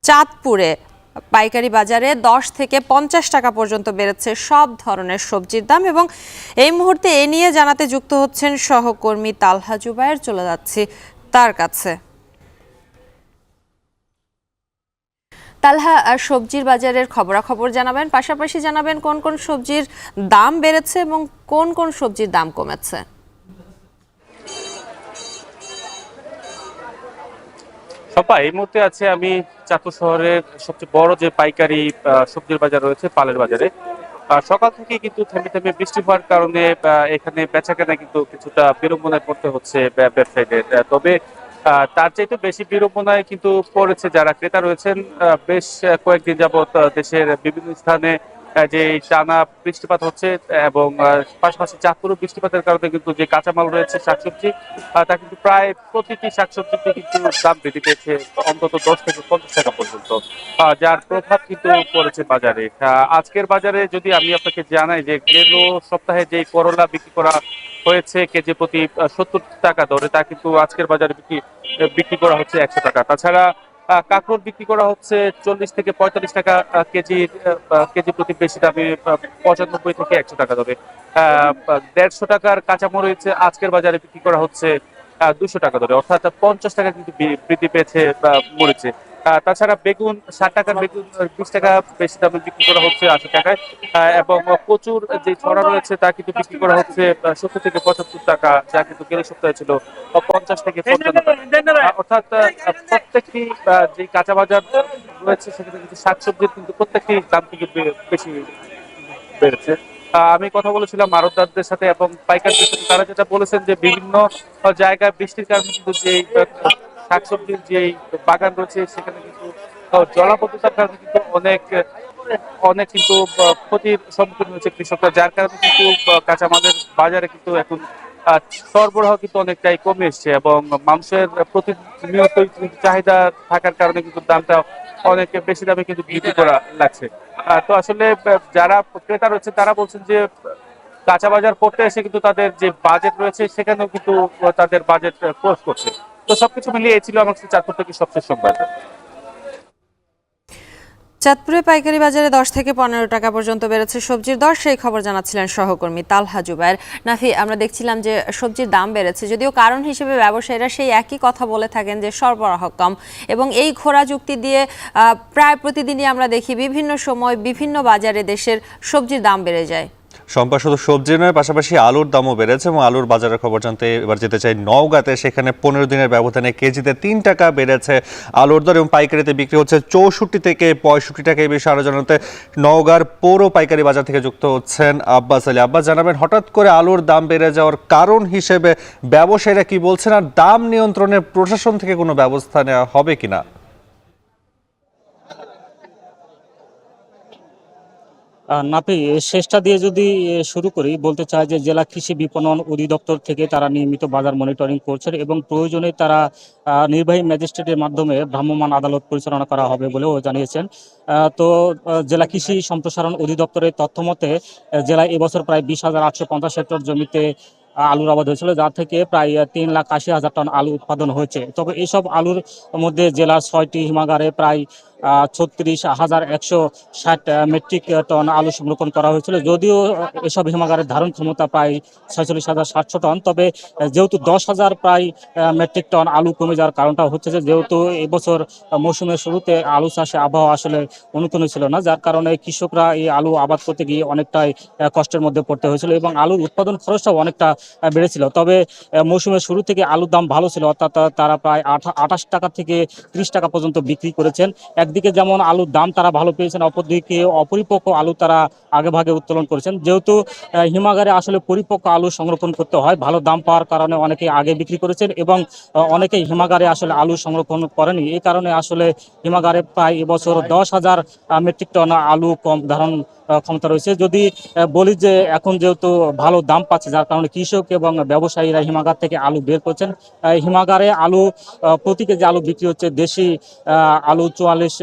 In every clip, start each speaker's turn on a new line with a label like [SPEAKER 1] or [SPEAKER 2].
[SPEAKER 1] চাঁদপুরে পাইকারি বাজারে 10 থেকে 50 টাকা পর্যন্ত বেড়েছে সব ধরনের সবজির দাম এবং এই মুহূর্তে এ নিয়ে জানাতে যুক্ত হচ্ছেন সহকর্মী তালহা জুবায়ের। চলে যাচ্ছি তার কাছে। তালহা, সবজির বাজারের খবরাখবর জানাবেন, পাশাপাশি জানাবেন কোন কোন সবজির দাম বেড়েছে এবং কোন কোন সবজির দাম কমেছে।
[SPEAKER 2] এই মুহূর্তে আছে আমি চাঁদপুর শহরের সবচেয়ে বড় যে পাইকারি সবজির বাজার রয়েছে পালের বাজারে। সকাল থেকে কিন্তু থেমে থেমে বৃষ্টি হওয়ার কারণে এখানে বেচাকেনা কিন্তু কিছুটা বিড়ম্বনায় পড়তে হচ্ছে ব্যবসায়ীদের। তবে তার চাইতে বেশি বিড়ম্বনায় কিন্তু পড়েছে যারা ক্রেতা রয়েছেন। বেশ কয়েকদিন যাবৎ দেশের বিভিন্ন স্থানে যে টানা বৃষ্টিপাত হচ্ছে এবং পাশাপাশি চাঁদপুরও বৃষ্টিপাতের কারণে কিন্তু যে কাঁচামাল রয়েছে শাকসবজি, তা কিন্তু প্রায় প্রতিটি শাকসবজিতে কিন্তু দাম বৃদ্ধি পেয়েছে অন্তত 10 থেকে 50 টাকা পর্যন্ত, যার প্রভাব কিন্তু পড়েছে বাজারে। আজকের বাজারে যদি আমি আপনাকে জানাই যে গেল সপ্তাহে যে করলা বিক্রি করা হয়েছে কেজি প্রতি 70 টাকা দরে, তা কিন্তু আজকের বাজারে বিক্রি করা হচ্ছে 100 টাকা। তাছাড়া কাঁকরোল বিক্রি করা হচ্ছে 40 থেকে 45 টাকা কেজি প্রতি, বেশি দামে 95 থেকে 100 টাকা দরে। 150 টাকার কাঁচামরিচ আজকের বাজারে বিক্রি করা হচ্ছে 200 টাকা দরে, অর্থাৎ 50 টাকা কিন্তু বৃদ্ধি পেয়েছে মরিচে। তাছাড়া বেগুন 60 টাকার বেগুন 20 টাকা বেশি দামে বিক্রি করা হচ্ছে 80 টাকায়। এবং প্রচুর যে ছড়া রয়েছে তা কিন্তু বিক্রি করা হচ্ছে 70 থেকে 75 টাকা, যা কিন্তু গেল সপ্তাহে ছিল 50 থেকে 55 টাকা। অর্থাৎ প্রত্যেকটি যে কাঁচা বাজার রয়েছে সেখানে কিন্তু শাকসবজির কিন্তু প্রত্যেকটি দাম কিন্তু বেশি বেড়েছে। আমি কথা বলেছিলাম আড়তদারদের সাথে এবং পাইকারদের সাথে, তারা যেটা বলেছেন যে বিভিন্ন জায়গায় বৃষ্টির কারণে কিন্তু যে শাকসবজির যে বাগান রয়েছে সেখানে কিন্তু জলাবদ্ধতার কারণে কিন্তু অনেক অনেক কিন্তু ক্ষতির সম্মুখীন হয়েছে কৃষকরা, যার কারণে কিন্তু কাঁচামালের বাজারে কিন্তু এখন সরবরাহ কিন্তু অনেকটাই কমে এসছে এবং মানুষের প্রতিনিয়তই কিন্তু চাহিদা থাকার কারণে কিন্তু দামটা অনেক বেশি দামে কিন্তু বিক্রি করা লাগছে। তো আসলে যারা ক্রেতা রয়েছে তারা বলছেন যে কাঁচা বাজার করতে এসে কিন্তু তাদের যে বাজেট রয়েছে সেখানেও কিন্তু তাদের বাজেট ক্রস করছে। তো সবকিছু মিলিয়ে এই ছিল আমার কাছে চাঁদপুর থেকে সবশেষ সংবাদ।
[SPEAKER 1] চাঁদপুরে পাইকারি বাজারে 10 থেকে 15 টাকা পর্যন্ত বেড়েছে সবজির দর, সেই খবর জানাচ্ছিলেন সহকর্মী তালহা জুবায়ের। নাফি, আমরা দেখছিলাম যে সবজির দাম বেড়েছে, যদিও কারণ হিসেবে ব্যবসায়ীরা সেই একই কথা বলে থাকেন যে সরবরাহ কম, এবং এই ঘোড়া যুক্তি দিয়ে প্রায় প্রতিদিনই আমরা দেখি বিভিন্ন সময় বিভিন্ন বাজারে দেশের সবজির দাম বেড়ে যায়।
[SPEAKER 3] সম্পা, শুধু সবজি নয়, পাশাপাশি আলুর দামও বেড়েছে এবং আলুর বাজারের খবর জানতে এবার যেতে চাই নওগাঁতে। সেখানে 15 দিনের ব্যবধানে কেজিতে 3 টাকা বেড়েছে আলুর দর এবং পাইকারিতে বিক্রি হচ্ছে 64 থেকে 65 টাকা। এই বিষয়ে আরো জানাতে নওগাঁর পৌর পাইকারি বাজার থেকে যুক্ত হচ্ছেন আব্বাস আলী। আব্বাস, জানাবেন হঠাৎ করে আলুর দাম বেড়ে যাওয়ার কারণ হিসেবে ব্যবসায়ীরা কি বলছেন, আর দাম নিয়ন্ত্রণে প্রশাসন থেকে কোনো ব্যবস্থা নেওয়া হবে কিনা?
[SPEAKER 4] নাপি, শেষটা দিয়ে যদি শুরু করি, বলতে চাই যে জেলা কৃষি বিপণন অধিদপ্তর থেকে তারা নিয়মিত বাজার মনিটরিং করছেন এবং প্রয়োজনে তারা নির্বাহী ম্যাজিস্ট্রেটের মাধ্যমে ভ্রাম্যমাণ আদালত পরিচালনা করা হবে বলেও জানিয়েছেন। তো জেলা কৃষি সম্প্রসারণ অধিদপ্তরের তথ্য মতে জেলায় এবছর প্রায় 20,850 হেক্টর জমিতে আলুর আবাদ হয়েছিল, যার থেকে প্রায় 3,80,000 টন আলু উৎপাদন হয়েছে। তবে এইসব আলুর মধ্যে জেলার 6টি হিমাগারে প্রায় 36,160 মেট্রিক টন আলু সংরক্ষণ করা হয়েছিল। যদিও এসব হিমাগারের ধারণ ক্ষমতা প্রায় 46,700 টন, তবে যেহেতু 10,000 প্রায় মেট্রিক টন আলু কমে যাওয়ার কারণটা হচ্ছে যে যেহেতু এবছর মৌসুমের শুরুতে আলু চাষে আবহাওয়া আসলে অনুকূলে ছিল না, যার কারণে কৃষকরা এই আলু আবাদ করতে গিয়ে অনেকটাই কষ্টের মধ্যে পড়তে হয়েছিল এবং আলুর উৎপাদন খরচটাও অনেকটা বেড়েছিল। তবে মৌসুমের শুরু থেকে আলুর দাম ভালো ছিল, অর্থাৎ তারা প্রায় 28 টাকা থেকে 30 টাকা পর্যন্ত বিক্রি করেছেন। একদিকে যেমন আলুর দাম তারা ভালো পেয়েছেন, অপরদিকে অপরিপক্ক আলু তারা আগে ভাগে উত্তোলন করেছেন। যেহেতু হিমাগারে আসলে পরিপক্ক আলু সংরক্ষণ করতে হয়, ভালো দাম পাওয়ার কারণে অনেকে আগে বিক্রি করেছেন এবং অনেকেই হিমাগারে আসলে আলু সংরক্ষণ করেনি। এই কারণে আসলে হিমাগারে প্রায় এবছর 10,000 মেট্রিক টন আলু কম ধারণ ক্ষমতা রয়েছে। যদি বলি যে এখন যেহেতু ভালো দাম পাচ্ছে, যার কারণে কৃষক এবং ব্যবসায়ীরা হিমাগার থেকে আলু বের করছেন। হিমাগারে আলু প্রতি কেজি আলু বিক্রি হচ্ছে দেশি আলু 44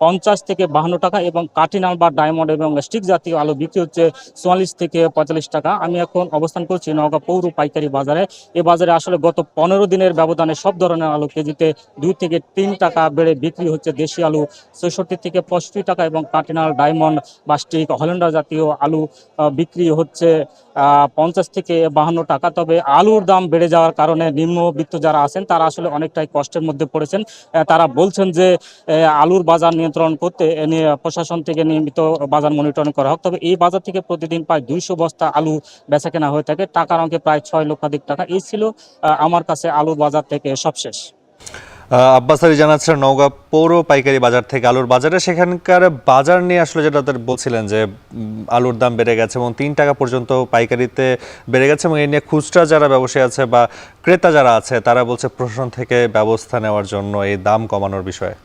[SPEAKER 4] 50 থেকে 52 টাকা এবং কাটিনাল বা ডায়মন্ড এবং স্টিক জাতীয় আলু বিক্রি হচ্ছে 44 থেকে 45 টাকা। আমি এখন অবস্থান করছি নওগাঁ পৌর পাইকারি বাজারে। এই বাজারে আসলে গত 15 দিনের ব্যবধানে সব ধরনের আলু কেজিতে 2 থেকে 3 টাকা বেড়ে বিক্রি হচ্ছে। দেশি আলু 66 থেকে 65 টাকা এবং কাটিনাল ডায়মন্ড বা স্টিক হল্যান্ডার জাতীয় আলু বিক্রি হচ্ছে 50 থেকে 52 টাকা। তবে আলুর দাম বেড়ে যাওয়ার কারণে নিম্নবিত্ত যারা আছেন তারা আসলে অনেকটাই কষ্টের মধ্যে পড়েছেন। তারা বলছেন যে আলুর বাজার নিয়ন্ত্রণ করতে প্রশাসন থেকে নিয়মিত বাজার মনিটরিং করা হোক। তবে এই বাজার থেকে প্রতিদিন প্রায় 200 বস্তা আলু বেচা কেনা হয়ে থাকে, টাকার অঙ্কে প্রায় 6 লক্ষাধিক টাকা। এই ছিল আমার কাছে আলুর বাজার থেকে সবশেষ।
[SPEAKER 3] আব্বাস আলী জানাচ্ছেন নওগাঁ পৌর পাইকারি বাজার থেকে আলুর বাজারে, সেখানকার বাজার নিয়ে আসলে যেটা তাদের বলছিলেন যে আলুর দাম বেড়ে গেছে এবং 3 টাকা পর্যন্ত পাইকারিতে বেড়ে গেছে এবং এই নিয়ে খুচরা যারা ব্যবসায়ী আছে বা ক্রেতা যারা আছে তারা বলছে প্রশাসন থেকে ব্যবস্থা নেওয়ার জন্য এই দাম কমানোর বিষয়ে।